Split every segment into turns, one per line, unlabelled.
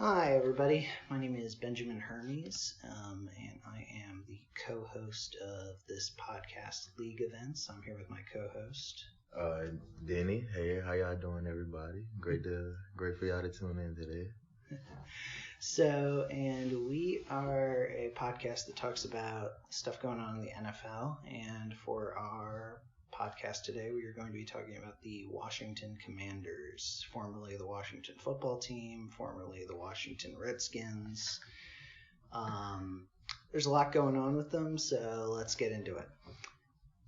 Hi, everybody. My name is Benjamin Hermes, and I am the co-host of this podcast, League Events. I'm here with my co-host.
Uh, Denny, hey, how y'all doing, everybody? Great for y'all to tune in today.
And we are a podcast that talks about stuff going on in the NFL. And for our podcast today, we are going to be talking about the Washington Commanders, formerly the Washington Football Team, formerly the Washington Redskins. There's a lot going on with them, so let's get into it.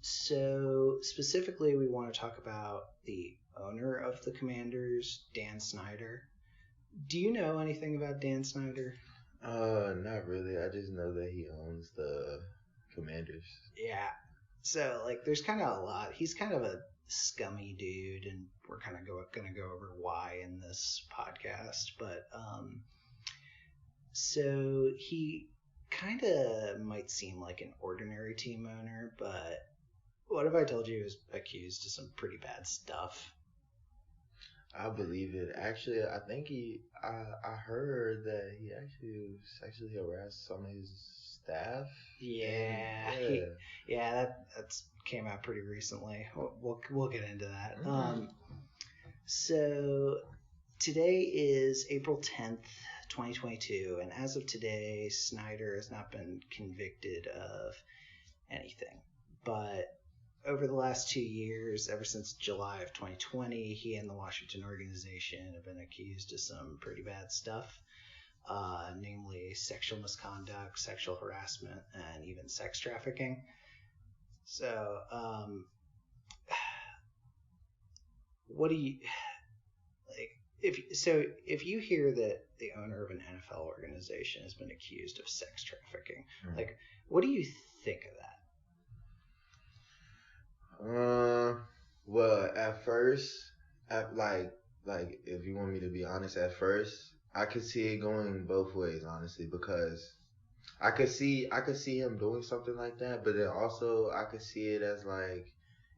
So specifically, we want to talk about the owner of the Commanders, Dan Snyder. Do you know anything about Dan Snyder?
Not really. I just know that he owns the Commanders.
Yeah. So, there's kind of a lot. He's kind of a scummy dude, and we're kind of going to go over why in this podcast. But, so he kind of might seem like an ordinary team owner, but what if I told you he was accused of some pretty bad stuff?
I believe it. Actually, I think I heard that he actually sexually harassed some of his staff.
Yeah, that came out pretty recently. We'll get into that.
Mm-hmm.
So today is April 10th, 2022, and as of today, Snyder has not been convicted of anything. But over the last 2 years, ever since July of 2020, he and the Washington organization have been accused of some pretty bad stuff, namely sexual misconduct, sexual harassment, and even sex trafficking. So, what do you like? If you hear that the owner of an NFL organization has been accused of sex trafficking, what do you think of that?
Well, at first, if you want me to be honest, at first, I could see it going both ways, honestly, because I could see him doing something like that, but then also I could see it as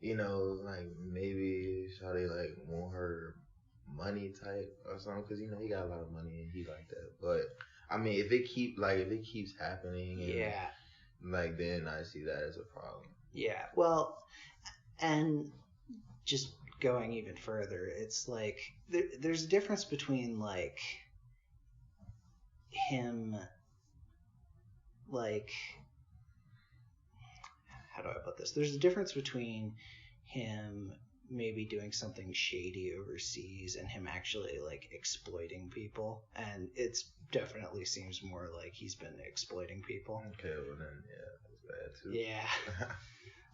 maybe Shawty want her money type or something, because he got a lot of money and he like that. But I mean, if it keeps happening, then I see that as a problem.
Yeah, well, and just going even further, it's there's a difference between him, how do I put this? There's a difference between him maybe doing something shady overseas and him actually exploiting people, and it's definitely seems more like he's been exploiting people.
Okay, well then, yeah, that's bad too.
Yeah.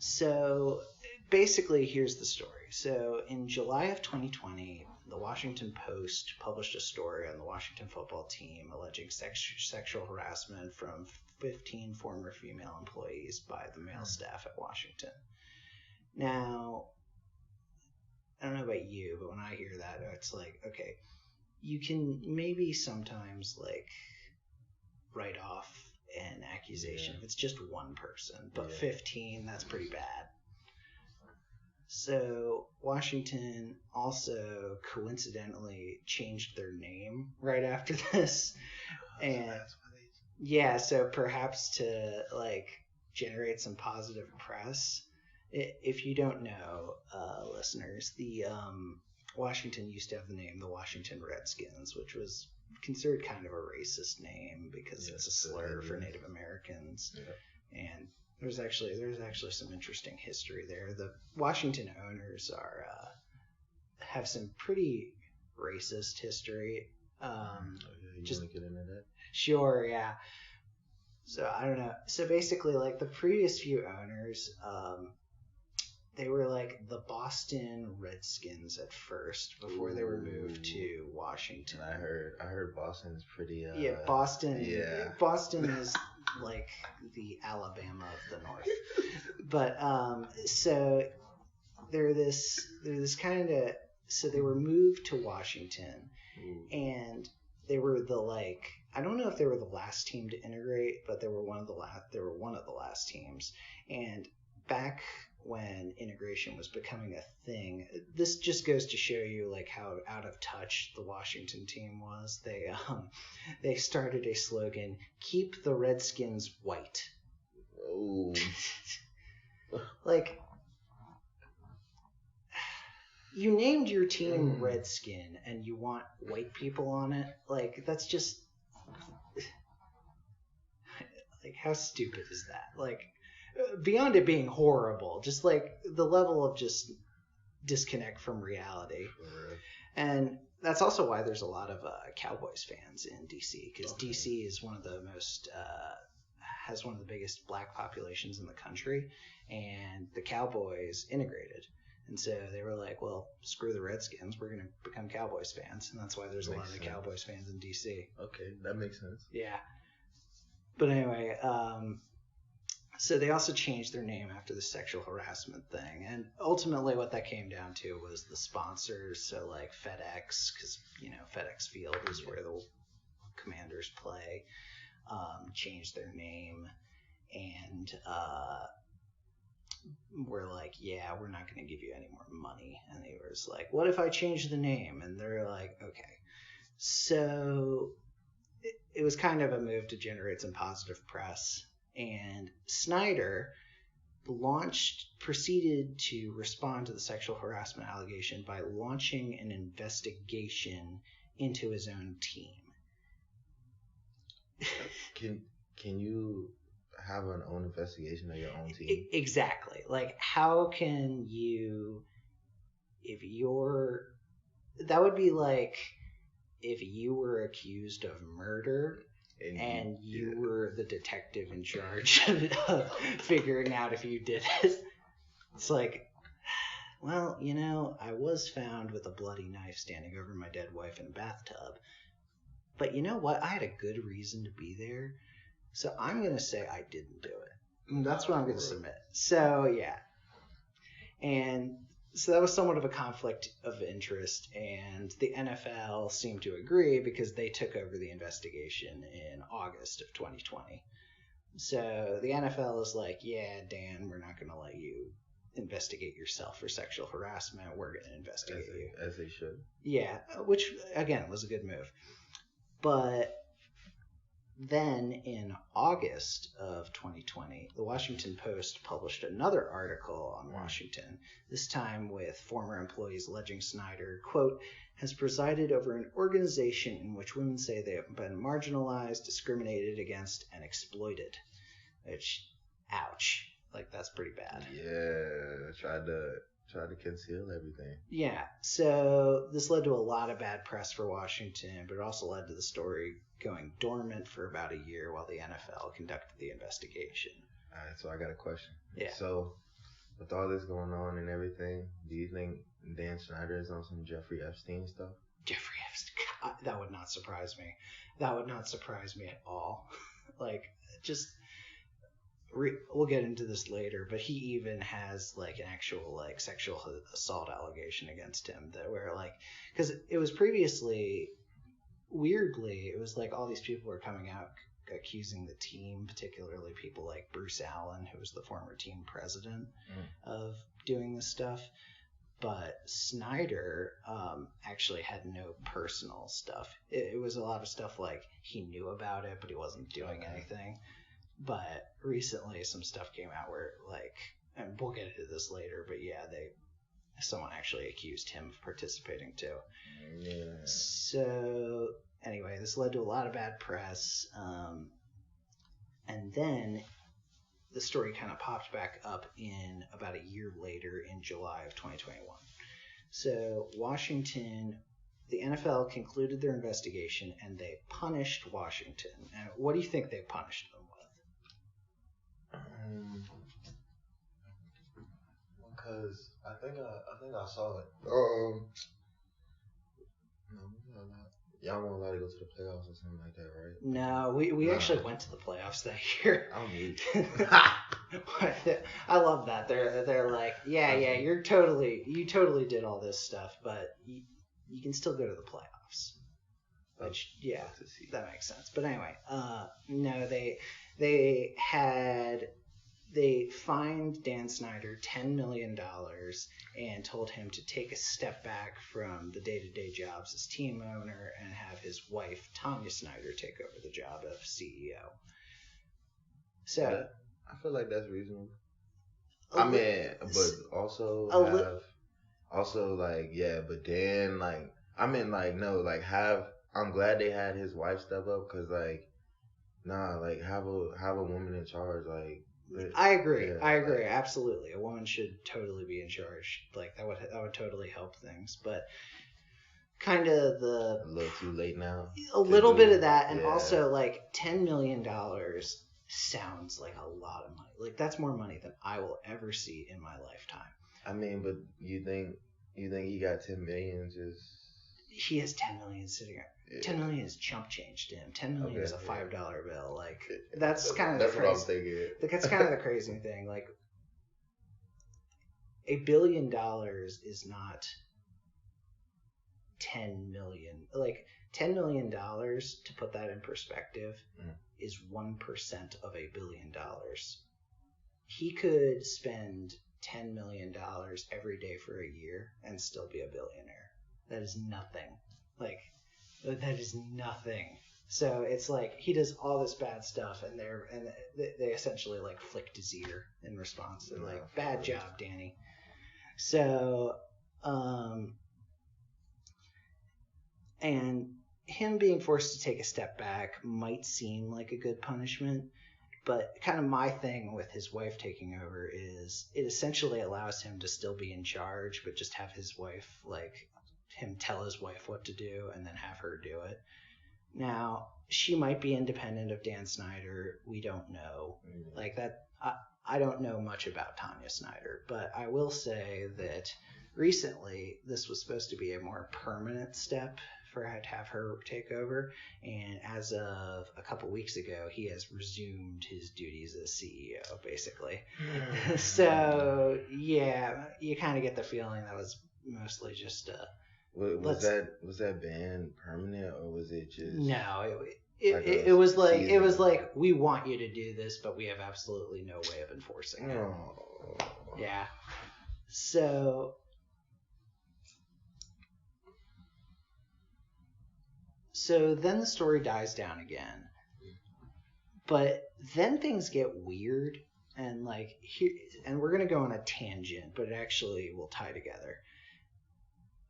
So basically, here's the story. So in July of 2020, the Washington Post published a story on the Washington Football Team alleging sexual harassment from 15 former female employees by the male staff at Washington. Now, I don't know about you, but when I hear that, it's okay, you can maybe sometimes write off an accusation if it's just one person, but 15, that's pretty bad. So Washington also coincidentally changed their name right after this, and so perhaps to generate some positive press. If you don't know, listeners, the Washington used to have the name the Washington Redskins, which was considered kind of a racist name because it's a slur for Native Americans. And there's actually some interesting history there. The Washington owners have some pretty racist history.
You want to get into that?
Sure, yeah. So I don't know. So basically, the previous few owners, they were the Boston Redskins at first before they were moved to Washington.
I heard Boston's pretty.
Boston. Yeah. Boston is the Alabama of the North. But so they're this kind of, so they were moved to Washington. Ooh. And they were I don't know if they were the last team to integrate, but they were one of the last teams. And back when integration was becoming a thing. This just goes to show you like how out of touch the Washington team was. They started a slogan, "Keep the Redskins white."
Oh.
Like, you named your team Redskin and you want white people on it? Like, that's just... Like, how stupid is that? Like, beyond it being horrible, just like the level of just disconnect from reality. And that's also why there's a lot of Cowboys fans in DC, because DC is one of the most has one of the biggest black populations in the country, and the Cowboys integrated, and so they were like, well, screw the Redskins, we're going to become Cowboys fans, and that's why there's a lot of Cowboys fans in DC.
Okay, that makes sense.
Yeah. But anyway, so they also changed their name after the sexual harassment thing, and ultimately what that came down to was the sponsors. So like FedEx, because FedEx Field is where the Commanders play, changed their name, and we're like, yeah, we're not going to give you any more money. And they were like, what if I change the name? And they're like, okay. So it was kind of a move to generate some positive press. And Snyder proceeded to respond to the sexual harassment allegation by launching an investigation into his own team.
Can you have an own investigation of your own team?
Exactly. Like, how can you, that would be like if you were accused of murder and you were the detective in charge of figuring out if you did it. It's like, well, I was found with a bloody knife standing over my dead wife in a bathtub. But you know what? I had a good reason to be there. So I'm going to say I didn't do it. And that's what I'm going to submit. So, yeah. And so that was somewhat of a conflict of interest, and the NFL seemed to agree because they took over the investigation in August of 2020. So the NFL is like, yeah, Dan, we're not going to let you investigate yourself for sexual harassment. We're going to investigate you.
As they should.
Yeah, which, again, was a good move. But then in August of 2020, the Washington Post published another article on Washington, this time with former employees alleging Snyder, quote, has presided over an organization in which women say they have been marginalized, discriminated against, and exploited. Which, ouch. Like, that's pretty bad.
Yeah, tried to conceal everything.
Yeah, so this led to a lot of bad press for Washington, but it also led to the story going dormant for about a year while the NFL conducted the investigation.
All right, so I got a question.
Yeah.
So, with all this going on and everything, do you think Dan Snyder is on some Jeffrey Epstein stuff?
Jeffrey Epstein? That would not surprise me. That would not surprise me at all. Like, just... we'll get into this later, but he even has like an actual like sexual assault allegation against him that where like, because it was previously, weirdly, it was like all these people were coming out accusing the team, particularly people like Bruce Allen, who was the former team president, of doing this stuff. But Snyder actually had no personal stuff. It was a lot of stuff like he knew about it, but he wasn't doing anything. But recently some stuff came out where, like, and we'll get into this later, but yeah, someone actually accused him of participating too.
Yeah.
So anyway, this led to a lot of bad press. And then the story kind of popped back up in about a year later in July of 2021. So Washington, the NFL concluded their investigation and they punished Washington. And what do you think they punished them with?
Because I think I saw it. Y'all won't allow to go to the playoffs or something like that, right?
No, we actually went to the playoffs that year.
I'm weak.
I love that. They're like, yeah, you totally did all this stuff, but you can still go to the playoffs. Which, yeah, that makes sense. But anyway, no, they had they fined Dan Snyder $10 million and told him to take a step back from the day-to-day jobs as team owner and have his wife, Tanya Snyder, take over the job of CEO. So
I feel like that's reasonable. But Dan, like, I'm glad they had his wife step up, because, like, have a woman in charge, like.
I agree. Yeah, I agree. Absolutely. A woman should totally be in charge. Like, that would totally help things. But kind of
a little too late now.
A little bit of that, and also, like, $10 million sounds like a lot of money. Like, that's more money than I will ever see in my lifetime.
I mean, but you think he got $10 million just?
He has $10 million sitting there. Yeah. $10 million is chump change to him. $10 million is a $5 bill. Like, that's kind of the crazy. That's what I'm thinking. That's kind of the crazy thing. Like, $1 billion is not $10 million. Like, $10 million, to put that in perspective, is 1% of $1 billion. He could spend $10 million every day for a year and still be a billionaire. That is nothing. Like, that is nothing. So it's like he does all this bad stuff, and they essentially like flicked his ear in response. They're like, "Bad job, Danny." So, and him being forced to take a step back might seem like a good punishment, but kind of my thing with his wife taking over is it essentially allows him to still be in charge, but just have his wife, like, him tell his wife what to do and then have her do it. Now, she might be independent of Dan Snyder. We don't know. Like, that, I don't know much about Tanya Snyder, but I will say that recently this was supposed to be a more permanent step for her to have her take over, and as of a couple weeks ago, he has resumed his duties as CEO, basically. So, yeah, you kind of get the feeling that was mostly just
was that ban permanent, or was it just?
No, it was like we want you to do this, but we have absolutely no way of enforcing it. Oh. Yeah. So then the story dies down again, but then things get weird, and like here, and we're gonna go on a tangent, but it actually will tie together.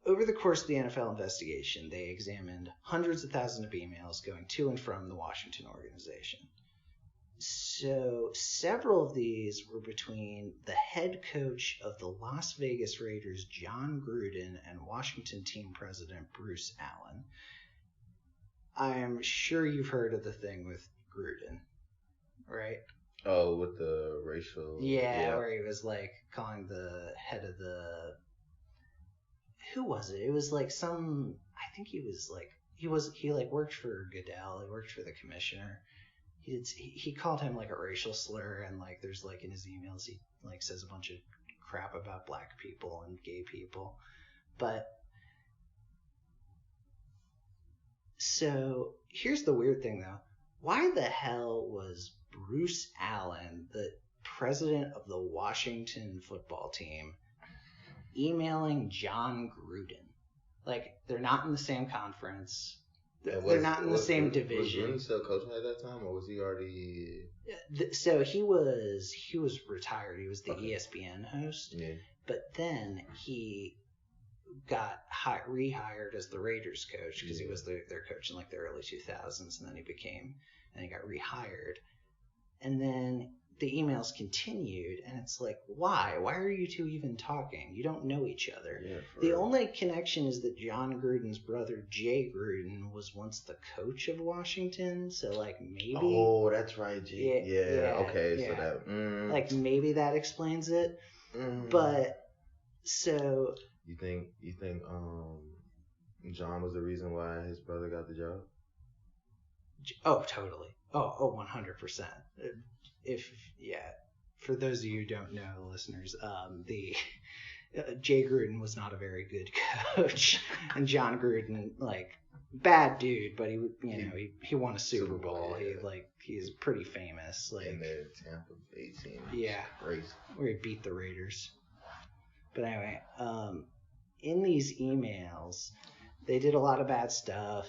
Over the course of the NFL investigation, they examined hundreds of thousands of emails going to and from the Washington organization. So several of these were between the head coach of the Las Vegas Raiders, Jon Gruden, and Washington team president, Bruce Allen. I'm sure you've heard of the thing with Gruden, right?
Oh, with the racial...
Yeah, where he was, like, calling the head of the... Who was it? It was, like, some... I think he was, like... He worked for Goodell. He worked for the commissioner. He called him, like, a racial slur, and, like, there's, like, in his emails, he, like, says a bunch of crap about black people and gay people. But... So, here's the weird thing, though. Why the hell was Bruce Allen, the president of the Washington football team, emailing Jon Gruden? Like, they're not in the same conference. They're not in the same division.
Was Gruden still coaching at that time, or was he already...
So, he was retired. He was the ESPN host. Yeah. But then he got rehired as the Raiders coach because he was their coach in like the early 2000s, and then he got rehired, and then the emails continued, and it's like, why are you two even talking? You don't know each other. The only connection is that Jon Gruden's brother Jay Gruden was once the coach of Washington, so like maybe...
Oh, that's right, Jay. Yeah. So that...
Like maybe that explains it. But so...
You think John was the reason why his brother got the job?
Oh, totally. Oh, 100%. For those of you who don't know, listeners, Jay Gruden was not a very good coach, and John Gruden, like, bad dude, but he won a Super Bowl. Yeah. He's pretty famous. Like,
in the Tampa Bay team.
Yeah, where he beat the Raiders. But anyway, in these emails, they did a lot of bad stuff,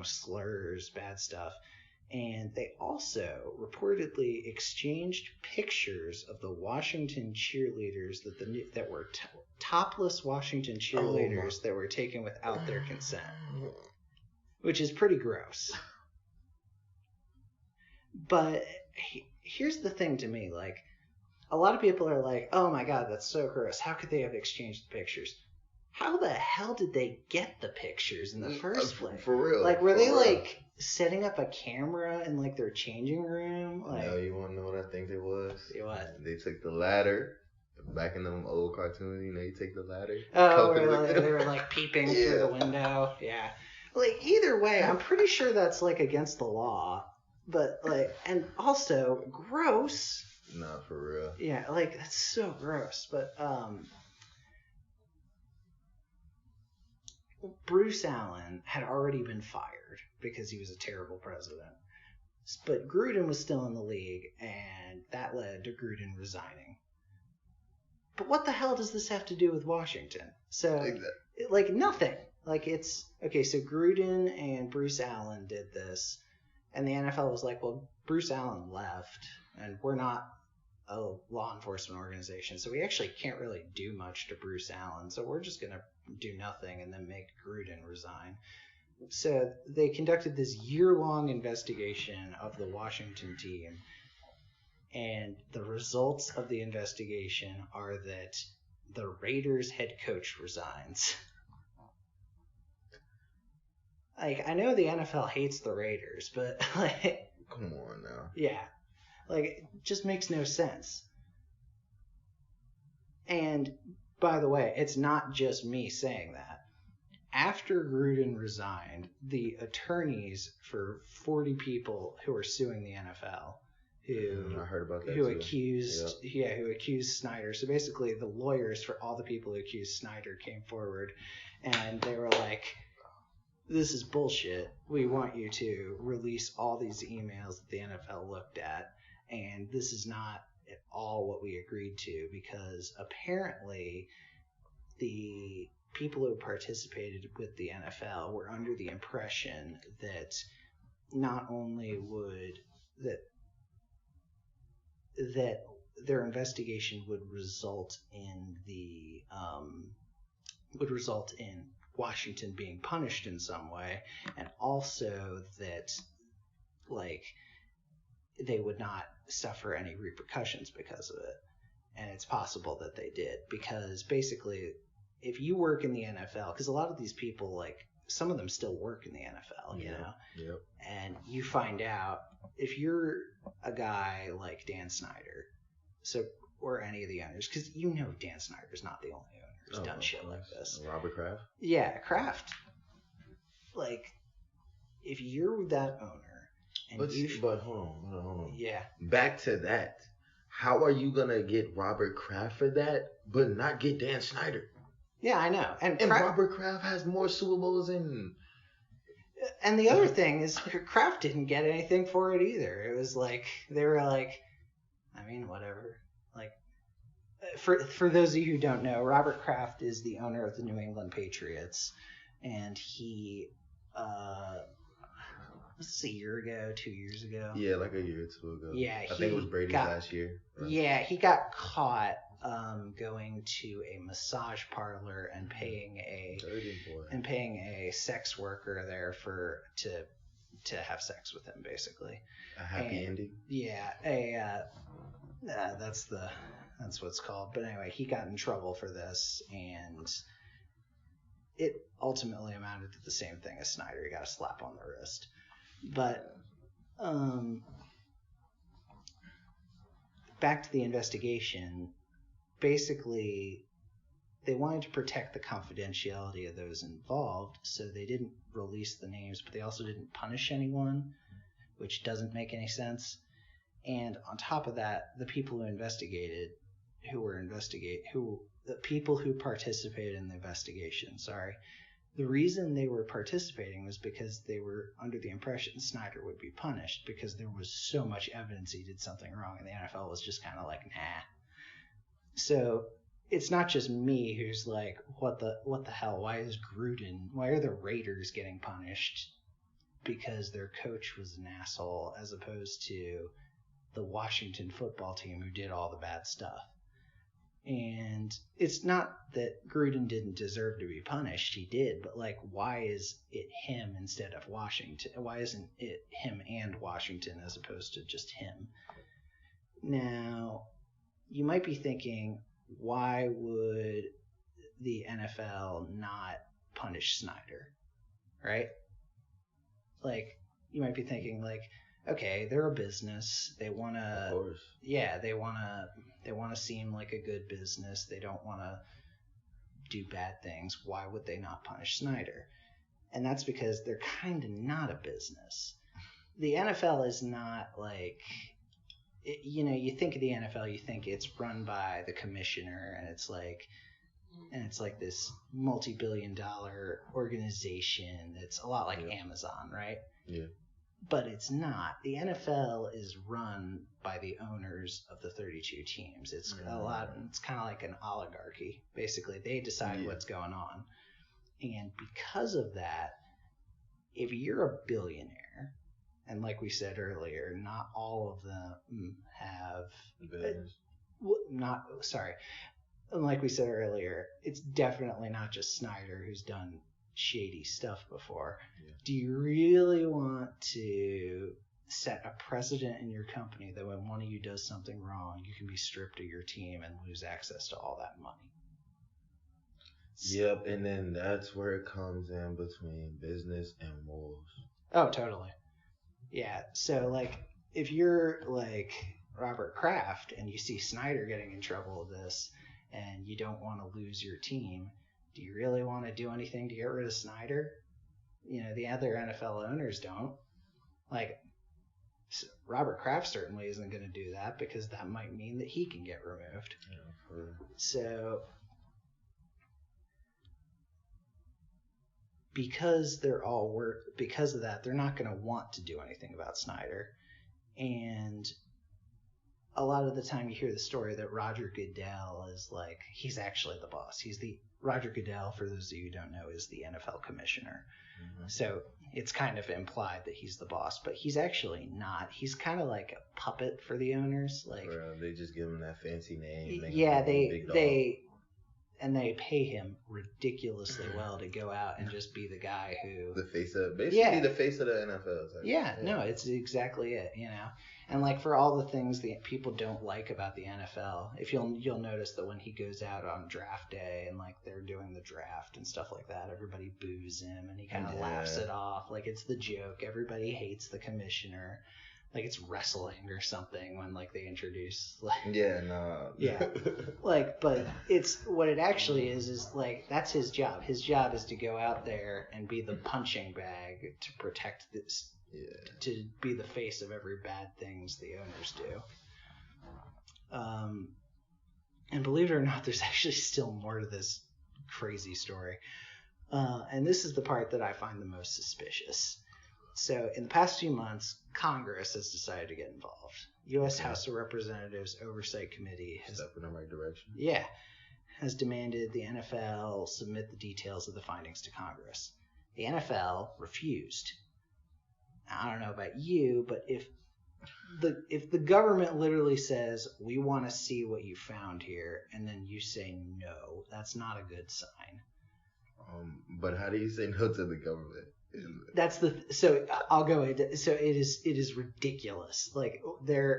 slurs, bad stuff. And they also reportedly exchanged pictures of the Washington cheerleaders that were topless Washington cheerleaders that were taken without their consent, which is pretty gross. But here's the thing to me, like, a lot of people are like, oh my God, that's so gross. How could they have exchanged the pictures? How the hell did they get the pictures in the first place?
For real.
Like, were they like setting up a camera in like their changing room? Like,
no, you want to know what I think it was?
What?
They took the ladder. Back in them old cartoons, you take the ladder.
Oh, where they were like peeping through the window. Yeah. Like, either way, I'm pretty sure that's like against the law. But like, and also gross.
No, for real.
Yeah, like, that's so gross. But Bruce Allen had already been fired because he was a terrible president. But Gruden was still in the league, and that led to Gruden resigning. But what the hell does this have to do with Washington? So, like, nothing. Like, it's... Okay, so Gruden and Bruce Allen did this, and the NFL was like, well, Bruce Allen left, and we're not a law enforcement organization, so we actually can't really do much to Bruce Allen, so we're just going to do nothing and then make Gruden resign. So they conducted this year-long investigation of the Washington team, and the results of the investigation are that the Raiders head coach resigns. Like, I know the NFL hates the Raiders, but like...
Come on now.
Yeah. Like, it just makes no sense. And, by the way, it's not just me saying that. After Gruden resigned, the attorneys for 40 people who are suing the NFL,
I heard about that
who accused Snyder. So basically, the lawyers for all the people who accused Snyder came forward, and they were like, "This is bullshit. We want you to release all these emails that the NFL looked at, and this is not at all what we agreed to, because apparently the people who participated with the NFL were under the impression that not only would that their investigation would result in Washington being punished in some way, and also that, like, they would not suffer any repercussions because of it. And it's possible that they did, because basically, if you work in the NFL, because a lot of these people, like, some of them still work in the NFL, you know?
Yep.
And you find out, if you're a guy like Dan Snyder, or any of the owners, because Dan Snyder's not the only owner who's done shit like this.
Robert Kraft?
Yeah, Kraft. Like, if you're that owner, and
but hold on.
Yeah.
Back to that. How are you gonna get Robert Kraft for that, but not get Dan Snyder?
Yeah, I know. And
Robert Kraft has more Super Bowls than...
And the other thing is, Kraft didn't get anything for it either. It was like, they were like, I mean, whatever. Like, for those of you who don't know, Robert Kraft is the owner of the New England Patriots. And he, was this a year ago, 2 years ago?
Yeah, like a year or two ago.
Yeah,
I think it was Brady's last year. Right?
Yeah, he got caught going to a massage parlor and paying a sex worker there to have sex with him, basically.
A happy ending.
Yeah, that's what it's called. But anyway, he got in trouble for this, and it ultimately amounted to the same thing as Snyder. He got a slap on the wrist. But back to the investigation. Basically, they wanted to protect the confidentiality of those involved, so they didn't release the names, but they also didn't punish anyone, which doesn't make any sense. And on top of that, the people who investigated, the people who participated in the investigation, the reason they were participating was because they were under the impression Snyder would be punished because there was so much evidence he did something wrong, and the NFL was just kind of like, nah. So it's not just me who's like, what the hell? Why are the Raiders getting punished because their coach was an asshole as opposed to the Washington football team who did all the bad stuff? And it's not that Gruden didn't deserve to be punished. He did. But, like, why is it him instead of Washington? Why isn't it him and Washington as opposed to just him? Now, you might be thinking, why would the NFL not punish Snyder? Right? Like, you might be thinking, like, okay, they're a business. They want to... Of course. Yeah, they want to seem like a good business. They don't want to do bad things. Why would they not punish Snyder? And that's because they're kind of not a business. The NFL is not like... you think of the NFL, you think it's run by the commissioner, and it's like this multi-billion-dollar organization that's a lot like Amazon, right?
Yeah.
But it's not. The NFL is run by the owners of the 32 teams. It's it's kind of like an oligarchy. Basically, they decide what's going on. And because of that, if you're a billionaire, and like we said earlier, not all of them have billions. And like we said earlier, it's definitely not just Snyder who's done shady stuff before. Yeah. Do you really want to set a precedent in your company that when one of you does something wrong, you can be stripped of your team and lose access to all that money?
Yep, and then that's where it comes in between business and morals.
Oh, totally. Yeah, so like if you're like Robert Kraft and you see Snyder getting in trouble with this and you don't want to lose your team, do you really want to do anything to get rid of Snyder? The other NFL owners don't. Like, Robert Kraft certainly isn't going to do that because that might mean that he can get removed. Yeah, So, because of that, they're not going to want to do anything about Snyder. And a lot of the time you hear the story that Roger Goodell is like, he's actually the boss. Roger Goodell, for those of you who don't know, is the NFL commissioner. Mm-hmm. So it's kind of implied that he's the boss, but he's actually not. He's kind of like a puppet for the owners. Like,
they just give him that fancy name.
They pay him ridiculously well to go out and just be the guy who
the face of the face of the NFL.
No, it's exactly it. And like for all the things that people don't like about the NFL, if you'll notice that when he goes out on draft day and like they're doing the draft and stuff like that, everybody boos him and he kind of laughs it off like it's the joke. Everybody hates the commissioner, like it's wrestling or something when like they introduce but it's what it actually is like that's his job. His job is to go out there and be the punching bag to protect this. To be the face of every bad things the owners do. And believe it or not, there's actually still more to this crazy story. And this is the part that I find the most suspicious. So in the past few months, Congress has decided to get involved. U.S. House of Representatives Oversight Committee has...
Step in the right direction.
Yeah. Has demanded the NFL submit the details of the findings to Congress. The NFL refused. I don't know about you, but if the government literally says, we want to see what you found here, and then you say no, that's not a good sign.
But how do you say no to the government?
So I'll go into, so it is ridiculous. Like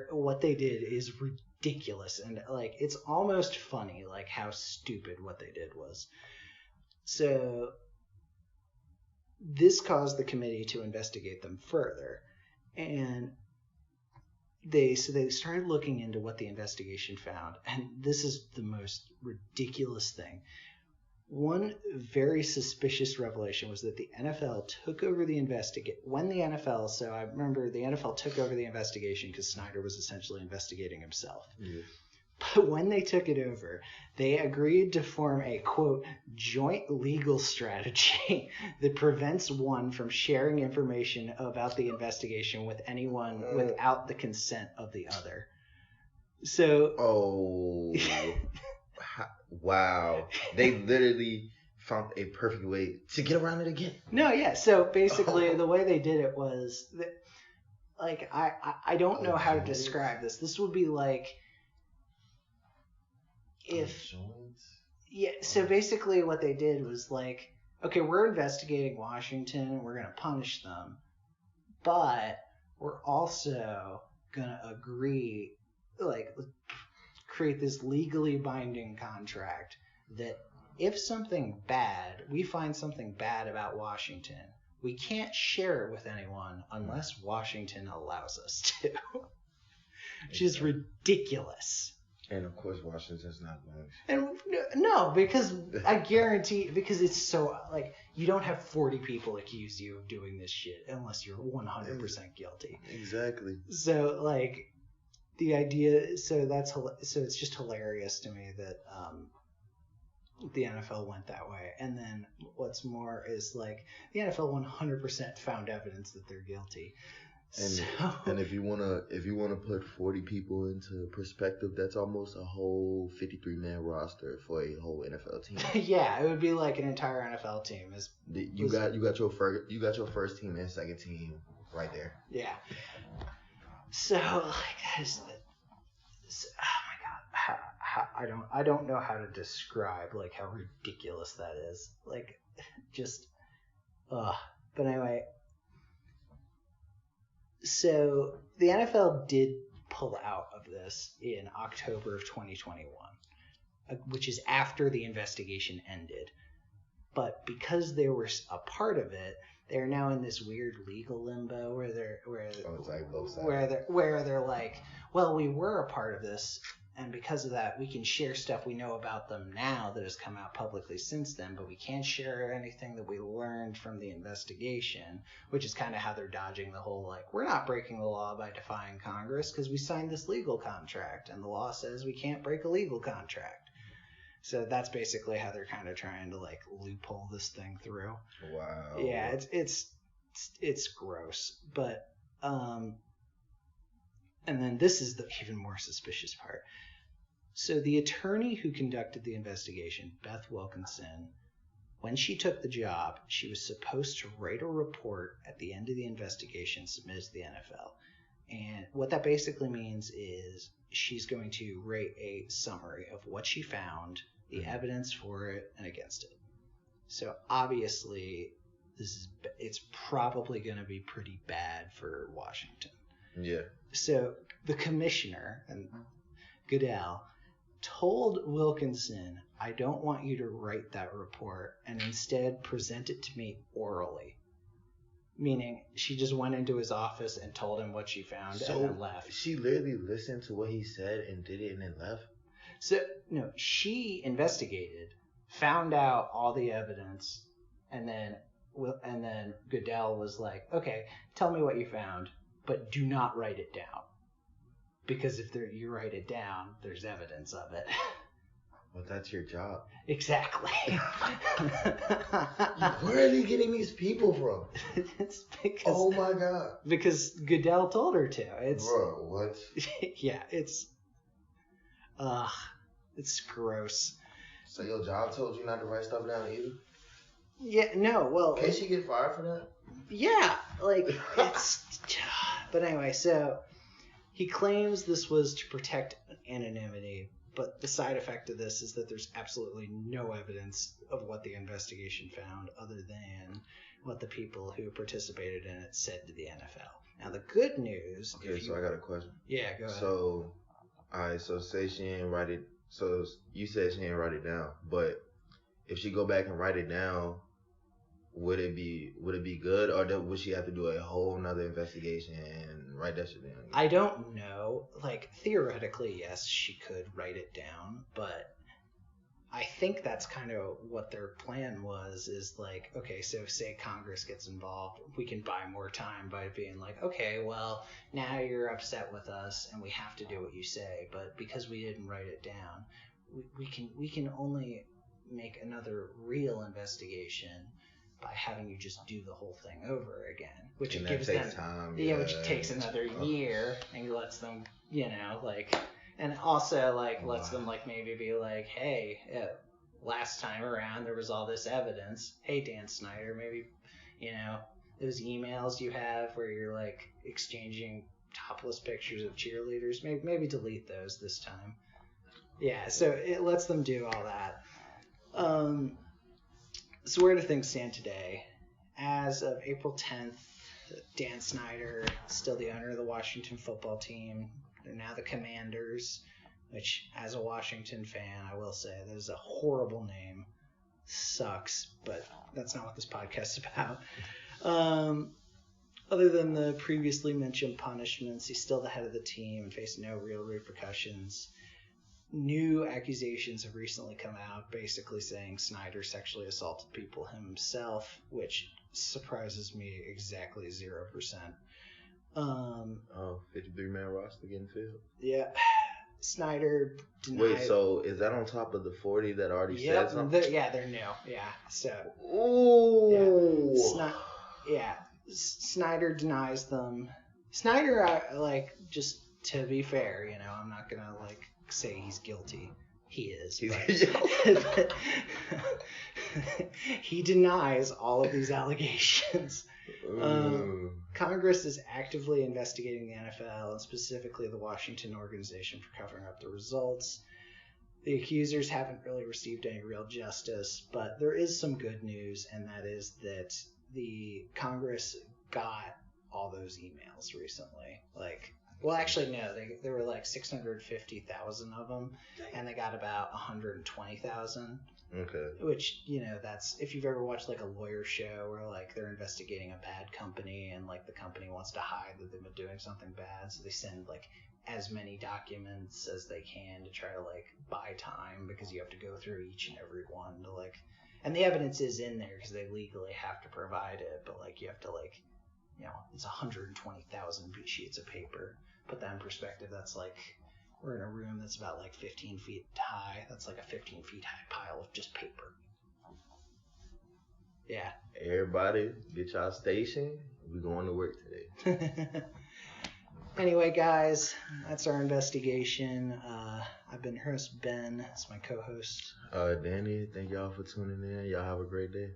what they did is ridiculous. And like, it's almost funny, like how stupid what they did was. So this caused the committee to investigate them further, and they started looking into what the investigation found, and this is the most ridiculous thing. One very suspicious revelation was that the NFL took over the so I remember the NFL took over the investigation because Snyder was essentially investigating himself. Yeah. But when they took it over, they agreed to form a, quote, joint legal strategy that prevents one from sharing information about the investigation with anyone without the consent of the other. So...
Oh... Wow. They literally found a perfect way to get around it again.
No, yeah. So basically the way they did it was... Like, I don't know how to describe this. This would be like... If... Yeah, so basically what they did was like, okay, we're investigating Washington, we're going to punish them, but we're also going to agree, like, create this legally binding contract that if something bad, we find something bad about Washington, we can't share it with anyone unless Washington allows us to. Which is ridiculous.
And of course, Washington's not going to.
And no, because I guarantee, because it's so, like, you don't have 40 people accuse you of doing this shit unless you're 100% guilty.
Exactly.
So, like, the idea, so it's just hilarious to me that the NFL went that way. And then what's more is, like, the NFL 100% found evidence that they're guilty.
And if you wanna put 40 people into perspective, that's almost a whole 53-man roster for a whole NFL team.
Yeah, it would be like an entire NFL team.
You got your first team and second team right there.
Yeah. So like, oh my god, I don't know how to describe like how ridiculous that is. Like, just, But anyway. So the NFL did pull out of this in October of 2021, which is after the investigation ended. But because they were a part of it, they're now in this weird legal limbo where they're like, well, we were a part of this, and because of that, we can share stuff we know about them now that has come out publicly since then, but we can't share anything that we learned from the investigation, which is kind of how they're dodging the whole, like, we're not breaking the law by defying Congress because we signed this legal contract, and the law says we can't break a legal contract. So that's basically how they're kind of trying to, like, loophole this thing through.
Wow.
Yeah, it's gross. But, and then this is the even more suspicious part. So the attorney who conducted the investigation, Beth Wilkinson, when she took the job, she was supposed to write a report at the end of the investigation submitted to the NFL. And what that basically means is she's going to write a summary of what she found, the evidence for it and against it. So obviously, it's probably going to be pretty bad for Washington.
Yeah.
So the commissioner, and Goodell, told Wilkinson, I don't want you to write that report and instead present it to me orally. Meaning she just went into his office and told him what she found and then left.
She literally listened to what he said and did it and then left?
So, no, she investigated, found out all the evidence, and then Goodell was like, okay, tell me what you found, but do not write it down. Because if you write it down, there's evidence of it.
Well, that's your job.
Exactly.
Where are they getting these people from?
It's because...
Oh, my God.
Because Goodell told her to.
Bro, what?
Yeah, it's gross.
So your job told you not to write stuff down either?
Yeah, no, well...
Can she get fired for that?
Yeah, like, it's... But anyway, so... He claims this was to protect anonymity, but the side effect of this is that there's absolutely no evidence of what the investigation found other than what the people who participated in it said to the NFL. Now, the good news...
Okay, so I got a question.
Yeah, go ahead.
So, alright, so say she didn't write it... So, you said she didn't write it down, but if she go back and write it down, would it be good, or would she have to do a whole nother investigation and write that shit down?
I don't know. Like, theoretically, yes, she could write it down, but I think that's kind of what their plan was, is like, okay, so say Congress gets involved, we can buy more time by being like, okay, well, now you're upset with us and we have to do what you say, but because we didn't write it down, we can only make another real investigation by having you just do the whole thing over again, which
and
gives
takes
them
time,
which takes another year and lets them, like, and also like lets them like maybe be like, hey, last time around there was all this evidence. Hey, Dan Snyder, maybe those emails you have where you're like exchanging topless pictures of cheerleaders, maybe delete those this time. Yeah, so it lets them do all that. So where do things stand today? As of April 10th, Dan Snyder, still the owner of the Washington football team. They're now the Commanders, which, as a Washington fan, I will say that is a horrible name. Sucks, but that's not what this podcast is about. Other than the previously mentioned punishments, he's still the head of the team and faced no real repercussions. New accusations have recently come out basically saying Snyder sexually assaulted people himself, which surprises me exactly 0%.
53-man roster getting filled?
Yeah. Snyder denied...
Wait, so is that on top of the 40 that already said something?
They're new. Yeah, so...
Ooh!
Snyder denies them. Snyder, just to be fair, I'm not gonna, say he's guilty. He is. But he denies all of these allegations. Congress is actively investigating the NFL and specifically the Washington organization for covering up the results. The accusers haven't really received any real justice, but there is some good news, and that is that the Congress got all those emails recently. Well, actually, no. There were 650,000 of them, and they got about 120,000.
Okay.
Which, that's, if you've ever watched a lawyer show where they're investigating a bad company and the company wants to hide that they've been doing something bad, so they send as many documents as they can to try to buy time, because you have to go through each and every one to and the evidence is in there because they legally have to provide it, but you have to it's 120,000 sheets of paper. Put that in perspective, that's we're in a room that's about 15 feet high. That's a 15 feet high pile of just paper. Yeah.
Everybody, get y'all station. We're going to work today.
Anyway, guys, that's our investigation. I've been your host, Ben. That's my co-host.
Danny, thank y'all for tuning in. Y'all have a great day.